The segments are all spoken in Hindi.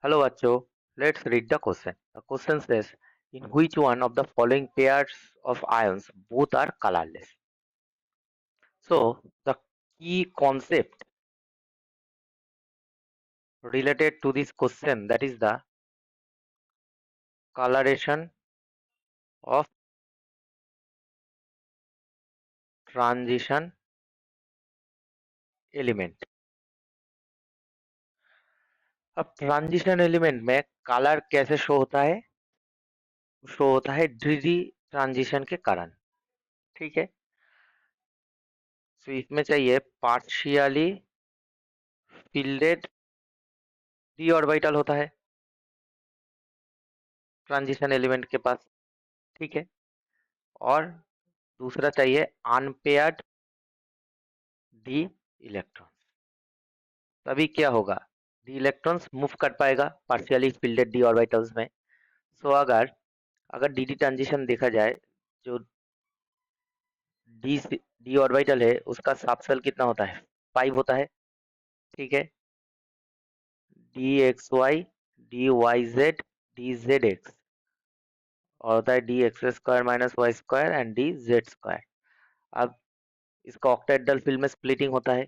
Hello, Acho. Let's read the question. The question says, in which one of the following pairs of ions both are colorless? So, the key concept related to this question, that is the coloration of transition element. अब ट्रांजिशन एलिमेंट में कलर कैसे शो होता है? शो होता है डी ट्रांजिशन के कारण. ठीक है, तो इसमें चाहिए पार्शियली फिल्डेड डी ऑर्बिटल होता है ट्रांजिशन एलिमेंट के पास. ठीक है, और दूसरा चाहिए अनपेयर्ड डी इलेक्ट्रॉन. तभी क्या होगा, डी इलेक्ट्रॉन्स मूव कर पाएगा पार्शियली फिल्डेड डी ऑर्बिटल्स में. सो अगर अगर डी डी ट्रांजिशन देखा जाए, जो डी डी ऑर्बिटल है उसका साफ सेल कितना होता है, 5 होता है. ठीक है, d x y, d y z, d z x, और होता है d x square minus y square and d z square. अब इसका ऑक्टाहेड्रल फिल्ड में स्प्लिटिंग होता है.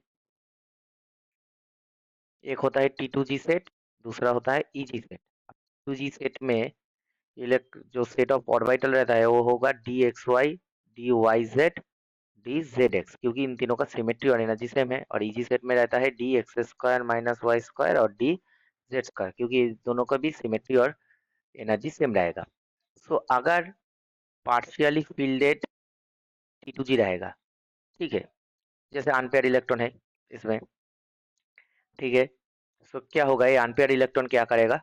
एक होता है T2G सेट, दूसरा होता है EG सेट. T2G सेट में जो सेट ऑफ ऑर्बिटल रहता है वो होगा DXY, DYZ, DZX, क्योंकि इन तीनों का सिमेट्री और एनर्जी सेम है. और EG सेट में रहता है DX square minus y square और DZ स्क्वायर, क्योंकि दोनों का भी सिमेट्री और एनर्जी सेम रहेगा. सो अगर पार्शियली फील्डेड T2G रहेगा, ठीक है, जैसे अनपेयर इलेक्ट्रॉन है इसमें. ठीक है, सो क्या होगा, ये अनपेयर इलेक्ट्रॉन क्या करेगा,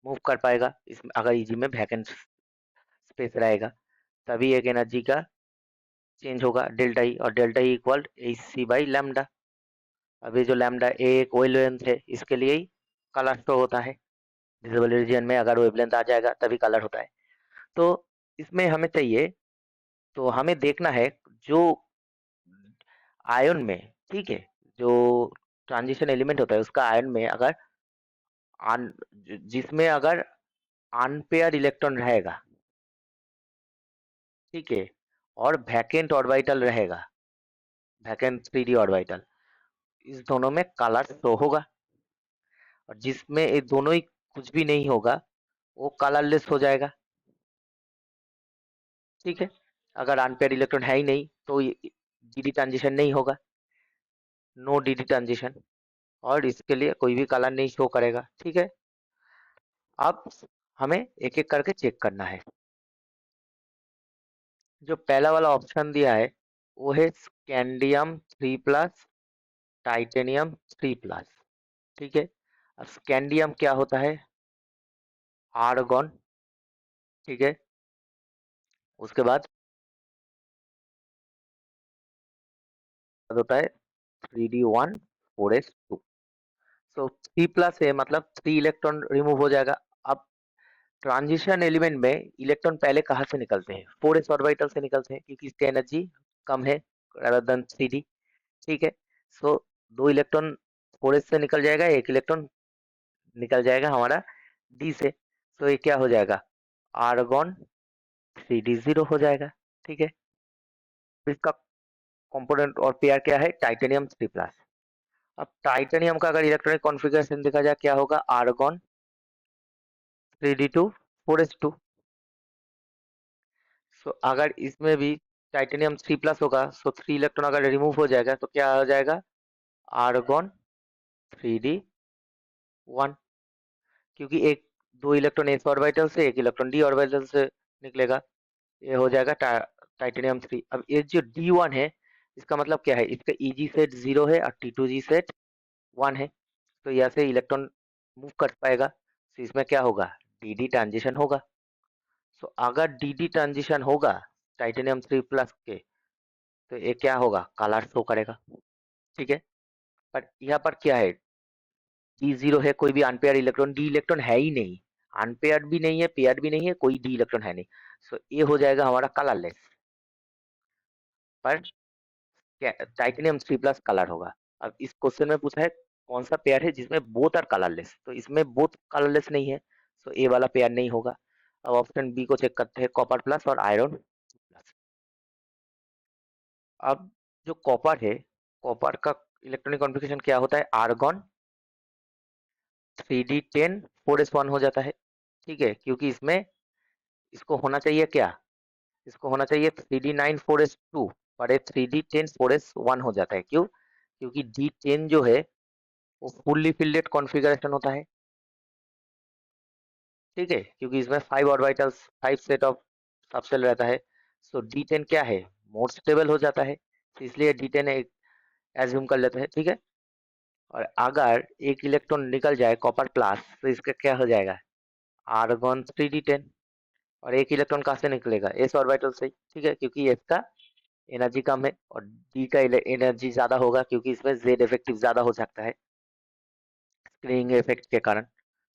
मूव कर पाएगा इसमें. अगर ईजी में वैकेंट स्पेस रहेगा तभी एक एनर्जी का चेंज होगा डेल्टा ई, और delta E equal h c by lambda. अभी जो लैम्डा एक वेवलेंथ है इसके लिए ही कलर शो होता है. विजिबल रीजन में अगर वेवलेंथ आ जाएगा तभी कलर होता है. तो इसमें हमें चाहिए, तो हमें देखना है जो आयन में, ठीक है, जो ट्रांजिशन एलिमेंट होता है उसका आयन में अगर जिसमें अगर अनपेयर इलेक्ट्रॉन रहेगा, ठीक है, और वैकेंट ऑर्बिटल रहेगा, वैकेंट 3D ऑर्बिटल, इस दोनों में कलर शो होगा. और जिसमें ये दोनों ही कुछ भी नहीं होगा वो कलरलेस हो जाएगा. ठीक है, अगर अनपेयर इलेक्ट्रॉन है ही नहीं तो डीडी ट्रांजिशन नहीं होगा, नो डीडी ट्रांजिशन, और इसके लिए कोई भी कलर नहीं शो करेगा. ठीक है, अब हमें एक एक करके चेक करना है. जो पहला वाला ऑप्शन दिया है वो है स्कैंडियम 3+, टाइटेनियम 3+. ठीक है, अब स्कैंडियम क्या होता है, आर्गन. ठीक है, उसके बाद होता है 3D1 4s2. सो 3+ है मतलब 3 इलेक्ट्रॉन रिमूव हो जाएगा. अब ट्रांजिशन एलिमेंट में इलेक्ट्रॉन पहले कहाँ से निकलते हैं, 4s ऑर्बिटल से निकलते हैं, क्योंकि इसकी एनर्जी कम है rather than 3D. ठीक है, सो 2 इलेक्ट्रॉन 4s से निकल जाएगा, 1 इलेक्ट्रॉन निकल जाएगा हमारा D से. सो ये क्या हो जाएगा, आर्गन 3D0 हो जाएगा. ठीक है, इसका कंपोनेंट और पेयर क्या है, टाइटेनियम 3+. अब टाइटेनियम का अगर इलेक्ट्रॉनिक कॉन्फ़िगरेशन देखा जाए क्या होगा, आर्गन 3D2 4s2. सो अगर इसमें भी टाइटेनियम 3+ होगा, सो 3 इलेक्ट्रॉन अगर रिमूव हो जाएगा तो क्या हो जाएगा, आर्गन 3D1, क्योंकि एक 2 इलेक्ट्रॉन एस ऑर्बिटल से 1 इलेक्ट्रॉन डी ऑर्बिटल से निकलेगा. ये हो जाएगा टाइटेनियम 3. अब ये जो D1 है इसका मतलब क्या है, इसका EG सेट 0 है और T2G सेट 1 है, तो यहाँ से इलेक्ट्रॉन मूव कर पाएगा. तो इसमें क्या होगा, DD ट्रांजिशन होगा. सो अगर DD ट्रांजिशन होगा टाइटेनियम 3+ के, तो ये क्या होगा, कलर शो करेगा. ठीक है, पर यहाँ पर क्या है, D0 है, कोई भी अनपेयर इलेक्ट्रॉन, डी इलेक्ट्रॉन है ही नहीं, अनपेयर भी नहीं है, पेयर भी नहीं है, कोई डी इलेक्ट्रॉन है नहीं. सो ये हो जाएगा हमारा कलरलेस. पर टाइटेनियम 3+ कलर होगा. अब इस क्वेश्चन में पूछा है कौन सा पेयर है जिसमें बोथ आर कलरलेस, तो इसमें बोथ कलरलेस नहीं है, तो ए वाला पेयर नहीं होगा। अब ऑप्शन बी को चेक करते हैं, कॉपर प्लस और आयरन प्लस। अब जो कॉपर है, कॉपर का इलेक्ट्रॉनिक कॉन्फ़िगरेशन क्या होता है, आर्गन 3d10 4s1 हो जाता है। ठीक है, क्योंकि इसमें इसको होना चाहिए क्या, इसको होना चाहिए 3d9 4s2, पर ये 3d10 4s1 हो जाता है। क्यों, क्योंकि d10 जो है वो फुल्ली फिल्डेड कॉन्फ़िगरेशन होता है। ठीक है, क्योंकि इसमें 5 ऑर्बिटल्स, 5 सेट ऑफ सबशेल रहता है। सो d10 क्या है, मोर स्टेबल हो जाता है, तो इसलिए d10 एज्यूम कर लेते हैं। ठीक है, और अगर एक इलेक्ट्रॉन निकल जाए कॉपर प्लस, तो इसका क्या हो जाएगा, आर्गन 3d10। और एक इलेक्ट्रॉन कहाँ से निकलेगा, एस ऑर्बिटल से। ठीक है, क्योंकि एस का एनर्जी कम है और डी का एनर्जी ज्यादा होगा, क्योंकि इसमें जेड इफेक्टिव ज्यादा हो सकता है स्क्रीनिंग इफेक्ट के कारण।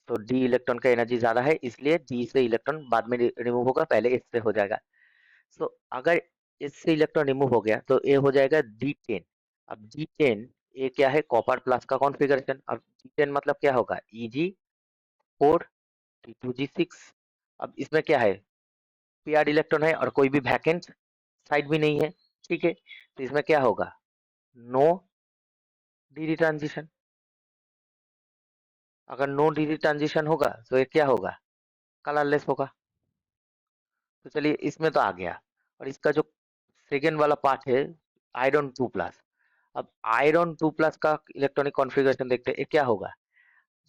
तो डी इलेक्ट्रॉन का एनर्जी ज्यादा है, इसलिए डी से इलेक्ट्रॉन बाद में रिमूव होगा, पहले एस से हो जाएगा। सो अगर एस से इलेक्ट्रॉन रिमूव हो गया तो ए हो जाएगा D10। अब D10, ए क्या है, कॉपर प्लस का कॉन्फ़िगरेशन। अब D10 मतलब क्या होगा, Eg4 T2G6। अब इसमें क्या है, पेयर्ड इलेक्ट्रॉन है और कोई भी वैकेंट साइड भी नहीं है। ठीक है, तो इसमें क्या होगा, नो डी ट्रांजिशन। अगर नो डी ट्रांजिशन होगा तो ये क्या होगा, कलरलेस होगा। तो चलिए इसमें तो आ गया। और इसका जो सेकेंड वाला पार्ट है, आयरन 2 प्लस। अब आयरन 2 प्लस का इलेक्ट्रॉनिक कॉन्फ़िगरेशन देखते हैं, ये क्या होगा।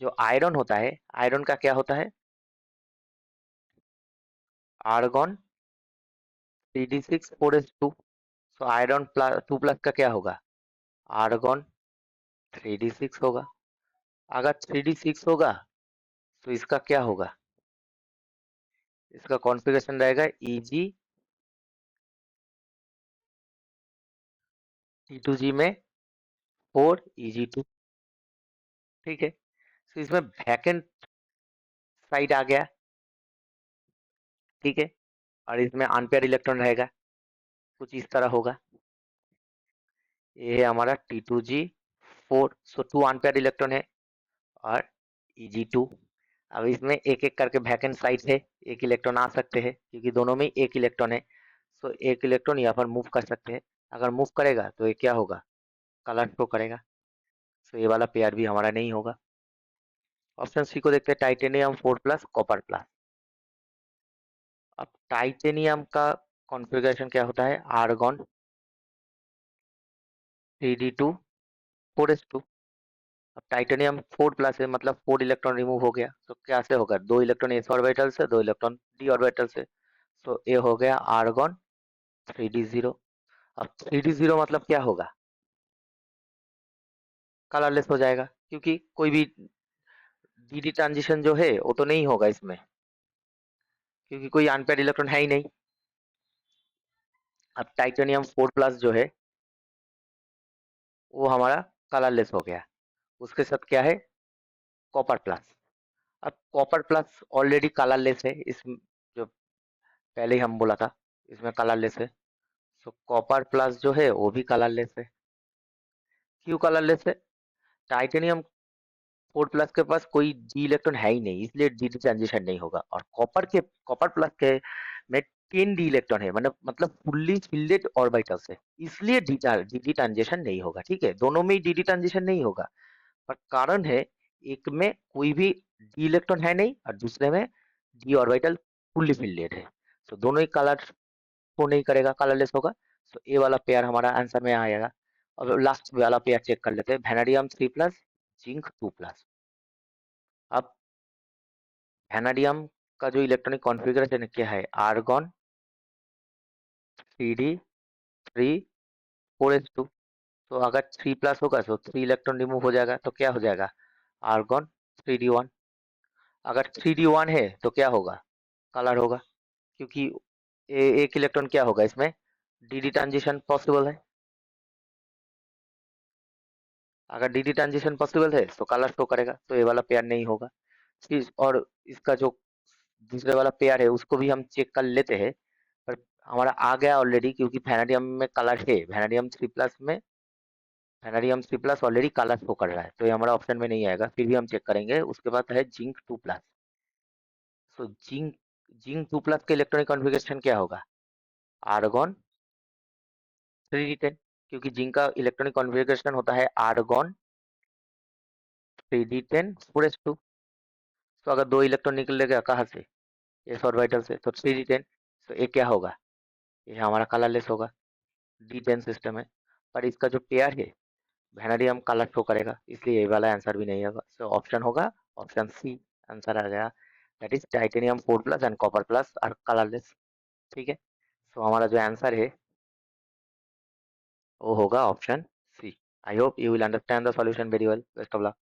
जो आयरन होता है, आयरन का क्या होता है, argon 3d6 4s2। So iron 2 plus का क्या होगा, आर्गन 3d6 होगा। अगर 3d6 होगा तो इसका क्या होगा, इसका कॉन्फ़िगरेशन रहेगा Eg, T2G में 4 Eg2। ठीक है, तो इसमें वैकेंट साइड आ गया। ठीक है, और इसमें अनपेयर इलेक्ट्रॉन रहेगा, कुछ इस तरह होगा। ये है हमारा T2G4, सो 2 अनपेयर इलेक्ट्रॉन है और Eg2। अब इसमें एक एक करके वैकेंट साइड है, एक इलेक्ट्रॉन आ सकते हैं, क्योंकि दोनों में एक इलेक्ट्रॉन है। सो एक इलेक्ट्रॉन यहाँ पर मूव कर सकते हैं। अगर मूव करेगा तो ये क्या होगा, कलर शो करेगा। सो ये वाला पेयर भी हमारा नहीं होगा। ऑप्शन सी को देखते हैं, टाइटेनियम 4 प्लस कॉपर प्लस। अब टाइटेनियम का कॉन्फ़िगरेशन क्या होता है, आर्गन 3d2 4s2। अब टाइटेनियम 4 प्लस है, मतलब 4 इलेक्ट्रॉन रिमूव हो गया, तो कैसे होगा, 2 इलेक्ट्रॉन एस ऑर्बिटल से, 2 इलेक्ट्रॉन डी ऑर्बिटल से। तो ये हो गया आर्गन 3d0। अब 3d0 मतलब क्या होगा, कलरलेस हो जाएगा, क्योंकि कोई भी डी ट्रांजिशन जो है वो तो नहीं होगा इसमें, क्योंकि कोई अनपेयर्ड इलेक्ट्रॉन है ही नहीं। अब टाइटेनियम 4 प्लस जो है वो हमारा कलरलेस हो गया। उसके साथ क्या है, कॉपर प्लस। अब कॉपर प्लस ऑलरेडी कलरलेस है, इस जो पहले ही हम बोला था, इसमें कलरलेस है। सो कॉपर प्लस जो है वो भी कलरलेस है। क्यों कलरलेस है, टाइटेनियम 4 प्लस के पास कोई डी इलेक्ट्रॉन है ही नहीं, इसलिए डी ट्रांजिशन नहीं होगा। और कॉपर प्लस के में 10 डी इलेक्ट्रॉन है, मतलब फुल्ली फिल्डेड ऑर्बिटल्स है, इसलिए डी ट्रांजिशन नहीं होगा। ठीक है, दोनों में ही डी ट्रांजिशन नहीं होगा, पर कारण है एक में कोई भी डी इलेक्ट्रॉन है नहीं और दूसरे में डी ऑर्बिटल फुल्ली फिल्डेड है। तो दोनों ही कलर को नहीं करेगा, कलरलेस होगा। तो ए वाला पेयर हमारा आंसर में आएगा। और लास्ट वाला पेयर चेक कर लेते हैं, वेनेडियम 3 प्लस जिंक 2 प्लस। अब वेनेडियम का जो इलेक्ट्रॉनिक कॉन्फ़िगरेशन क्या है, आर्गन 3d3 4s2। तो अगर 3 प्लस होगा तो 3 इलेक्ट्रॉन रिमूव हो जाएगा, तो क्या हो जाएगा, आर्गन 3d1। अगर 3d1 है तो क्या होगा, कलर होगा, क्योंकि एक इलेक्ट्रॉन क्या होगा इसमें, डी ट्रांजिशन पॉसिबल है। अगर डी ट्रांजिशन पॉसिबल है तो कलर शो करेगा, तो ये वाला पेयर नहीं होगा। और इसका जो दूसरे वाला पेयर है उसको भी हम चेक कर लेते हैं, पर हमारा आ गया ऑलरेडी, क्योंकि वेनेडियम में कलर है, वेनेडियम 3 प्लस में वेनेडियम सी प्लस ऑलरेडी काला शो कर रहा है, तो ये हमारा ऑप्शन में नहीं आएगा, फिर भी हम चेक करेंगे। उसके बाद है zinc 2 plus. So zinc zinc 2 plus के इलेक्ट्रॉनिक कॉन्फ़िगरेशन क्या होगा? आर्गॉन 3d10, क्योंकि जिंक का इलेक्ट्रॉनिक कॉन्फ़िगरेशन होता है आर्गॉन 3d10 4s2। तो अगर 2 इलेक्ट्रॉन निकलेगा कहाँ से? एस ऑर्बिटल से, तो 3d10। तो ये क्या होगा? ये हमारा कलरलेस होगा, D10 सिस्टम है। पर इसका जो पेयर है वेनेडियम काला शो करेगा, इसलिए ये वाला आंसर भी नहीं होगा। सो ऑप्शन होगा ऑप्शन सी, आंसर आ गया। That is titanium 4 plus and copper plus are colourless. ठीक है, सो हमारा जो आंसर है वो होगा option C. I hope you will understand the solution very well. Best of luck.